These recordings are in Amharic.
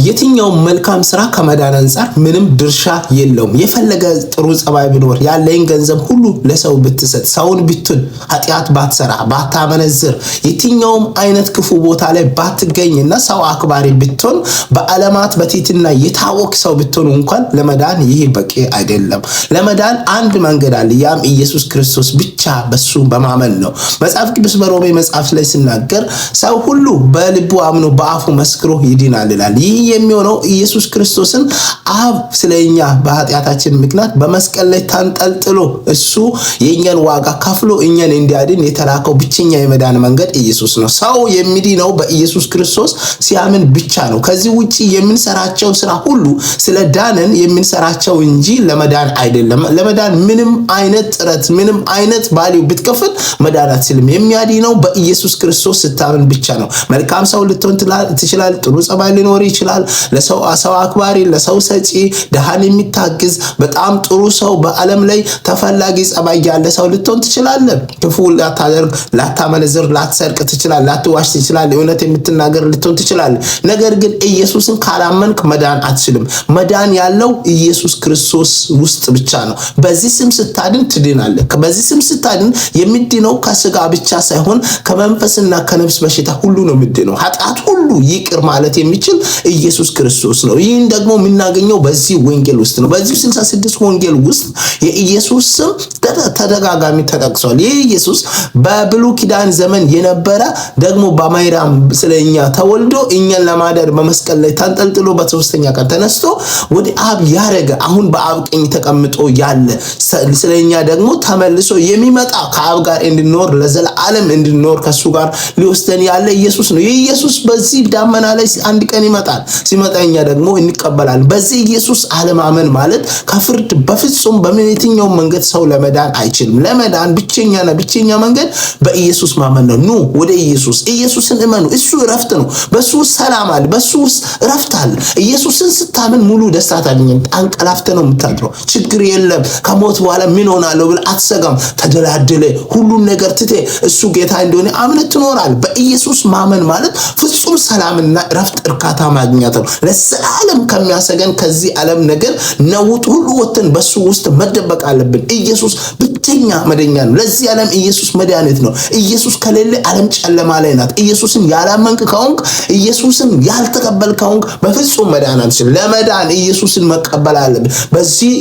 የትኛው መልካም ስራ ከመዳን አንፃር ምንም ድርሻ የለውም። የፈለገ ጥሩ ጸባይ ቢኖር ያለኝ ገንዘብ ሁሉ ለሰው ብትሰጥ ሰውን ብትል ኃጢአት ባትሰራ ባታመነዝር የትኛውም አይነት ክፉ ቦታ ላይ ባትገኝና ሰው አክባሪ ብትሆን በዓለማት በትህትና የታወቅ ሰው ብትሆን እንኳን ለመዳን ይህ በቂ አይደለም። ለመዳን አንድ መንገድ አለ፣ ያም ኢየሱስ ክርስቶስ ብቻ በሱ በማመን ነው። መጽሐፍ ቅዱስ በሮሜ መጽሐፍ ላይ ሲናገር ሰው ሁሉ በልቡ አምኖ በአፉ መስክሮ ይድናል ይላል። ይህ የሚሆነው ኢየሱስ ክርስቶስን አብ ስለኛ በኃጢአታችን ምክንያት በመስቀል ላይ ተንጠልጥሎ እሱ የኛን ዋጋ ከፍሎ እኛን እንዲያድን የተላከው ብቸኛ የመዳን መንገድ ኢየሱስ ነው። ሰው የሚድነው በኢየሱስ ክርስቶስ ሲያምን ብቻ ነው። ከዚህ ውጪ የምንሰራቸው ስራ ሁሉ ስለ ዳንን የምንሰራቸው እንጂ ለመዳን አይደለም። ለመዳን ምንም አይነት ጥረት ምንም አይነት ቫልዩ ብትከፍል መዳን አትችልም። የሚያድነው በኢየሱስ ክርስቶስ ስታምን ብቻ ነው። መልካም ሰው ልትሆን ትችላል፣ ጥሩ ጸባይ ሊኖር ይችላል፣ ለሰው አክባሪ፣ ለሰው ሰጪ፣ ደሃን የሚታግዝ በጣም ጥሩ ሰው፣ በዓለም ላይ ተፈላጊ ጸባይ ያለ ሰው ልትሆን ትችላለህ። ክፉ ላታደርግ፣ ላታመነዝር፣ ላትሰርቅ ትችላለህ፣ ላትዋሽ ትችላለህ፣ እውነት የምትናገር ልትሆን ትችላለህ። ነገር ግን ኢየሱስን ካላመንክ መዳን አትችልም። መዳን ያለው ኢየሱስ ክርስቶስ ውስጥ ብቻ ነው። በዚህ ስም ስታድን ትድናለህ። በዚህ ስም ስታድን የሚድነው ከስጋ ብቻ ሳይሆን ከመንፈስና ከነፍስ በሽታ ሁሉ ነው የሚድነው። ኃጢአት ሁሉ ይቅር ማለት የሚችል ኢየሱስ ክርስቶስ ነው። ይህን ደግሞ የምናገኘው በዚህ ወንጌል ውስጥ ነው። በዚህ 66 ወንጌል ውስጥ የኢየሱስ ስም ተደጋጋሚ ተጠቅሷል። ይህ ኢየሱስ በብሉይ ኪዳን ዘመን የነበረ ደግሞ በማይራም ስለኛ ተወልዶ እኛን ለማዳን በመስቀል ላይ ተንጠልጥሎ በሶስተኛ ቀን ተነስቶ ወደ አብ ያረገ አሁን በአብ ቀኝ ተቀምጦ ያለ ስለኛ ደግሞ ተመልሶ የሚመጣ ከአብ ጋር እንድንኖር ለዘላለም እንድንኖር ከሱ ጋር ሊወስደን ያለ ኢየሱስ ነው። ይህ ኢየሱስ በዚህ ዳመና ላይ አንድ ቀን ይመጣል። ሲመጣ እኛ ደግሞ እንቀበላለን። በዚህ ኢየሱስ አለማመን ማለት ከፍርድ በፍጹም በየትኛው መንገድ ሰው ለመዳን አይችልም። ለመዳን ብቸኛና ብቸኛ መንገድ በኢየሱስ ማመን ነው። ኑ ወደ ኢየሱስን እመኑ። እሱ እረፍት ነው። በሱ ሰላም አለ፣ በሱ እረፍት አለ። ኢየሱስን ስታምን ሙሉ ደስታ ታገኛለህ። አንቀላፍተህ ነው የምታድረው። ችግር የለም። ከሞት በኋላ ምን ሆናለሁ ብለህ አትሰጋም። ተደላደለ ሁሉን ነገር ትተህ እሱ ጌታ እንደሆነ አምነህ ትኖራለህ። በኢየሱስ ማመን ማለት ፍጹም ሰላምና እረፍት እርካታ ማግኘት ነው። ለዘላለም ከሚያሰገን ከዚህ ዓለም ነገር ነውጥ ሁሉ ወጥተን በሱ ውስጥ መደበቅ አለብን። ኢየሱስ ብቸኛ መዳኛ ነው። ለዚህ ዓለም ኢየሱስ መድኃኒት ነው። ኢየሱስ ከሌለ ዓለም ጨለማ ላይ ናት። ኢየሱስን ያላመንክ ከሆንክ ኢየሱስን ያልተቀበልክ ከሆንክ በፍጹም መዳን አትችልም። ለመዳን ኢየሱስን መቀበል አለብን። በዚህ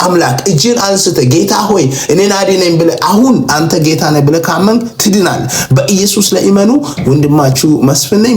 አምላክ እጅን አንስተ ጌታ ሆይ እኔን አድነኝ ብለህ አሁን አንተ ጌታ ነህ ብለህ ካመንክ ትድናለህ። በኢየሱስ ላይ እመኑ። ወንድማችሁ መስፍን ነኝ።